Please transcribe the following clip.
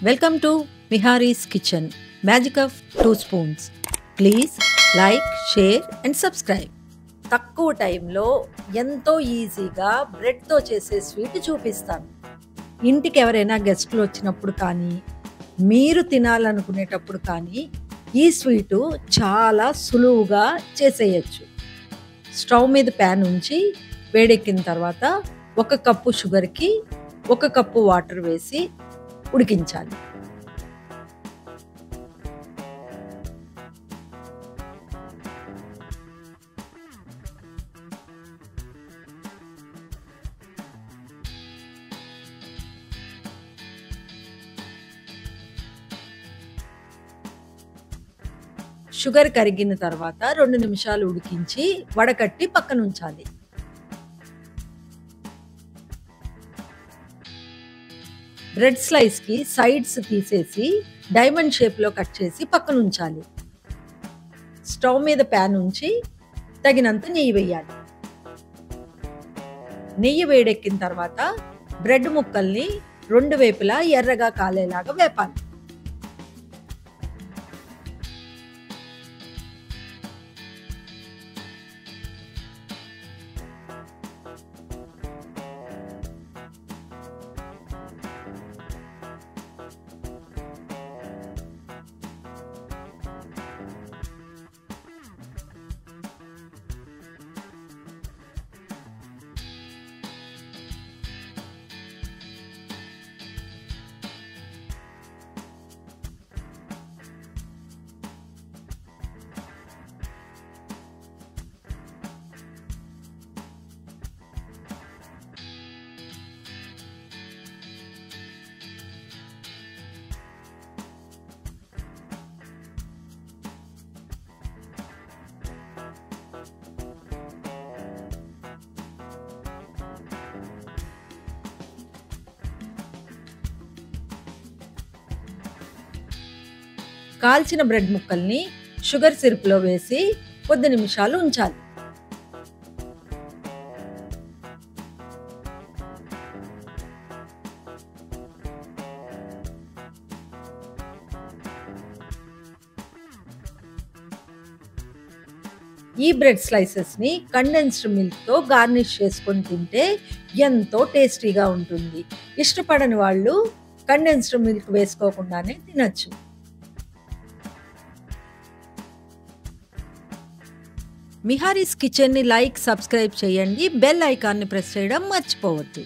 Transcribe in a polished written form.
Welcome to Mihari's Kitchen. Magic of 2 spoons. Please like, share and subscribe. తక్కువ టైంలో ఎంతో ఈజీగా బ్రెడ్తో చేసే స్వీట్ చూపిస్తాను. ఇంటికి ఎవరైనా గెస్ట్లు వచ్చినప్పుడు కానీ మీరు తినాలనుకునేటప్పుడు కానీ ఈ స్వీటు చాలా సులువుగా చేసేయచ్చు. స్టవ్ మీద ప్యాన్ ఉంచి వేడెక్కిన తర్వాత 1 కప్పు షుగర్కి 1 కప్పు వాటర్ వేసి ఉడికించాలి. షుగర్ కరిగిన తర్వాత 2 నిమిషాలు ఉడికించి వడకట్టి పక్కన ఉంచాలి. బ్రెడ్ స్లైస్ కి సైడ్స్ తీసేసి డైమండ్ షేప్ లో కట్ చేసి పక్కన ఉంచాలి. స్టవ్ మీద ప్యాన్ ఉంచి తగినంత నెయ్యి వేయాలి. నెయ్యి వేడెక్కిన తర్వాత బ్రెడ్ ముక్కల్ని 2 వైపులా ఎర్రగా కాలేలాగా వేపాలి. కాల్చిన బ్రెడ్ ముక్కల్ని షుగర్ సిరప్లో వేసి కొద్ది నిమిషాలు ఉంచాలి. ఈ బ్రెడ్ స్లైసెస్ ని కండెన్స్డ్ మిల్క్ తో గార్నిష్ చేసుకొని తింటే ఎంతో టేస్టీగా ఉంటుంది. ఇష్టపడని వాళ్ళు కండెన్స్డ్ మిల్క్ వేసుకోకుండానే తినచ్చు. మిహారీస్ కిచెన్ని లైక్, సబ్స్క్రైబ్ చేయండి. బెల్ ఐకాన్ని ప్రెస్ చేయడం మర్చిపోవద్దు.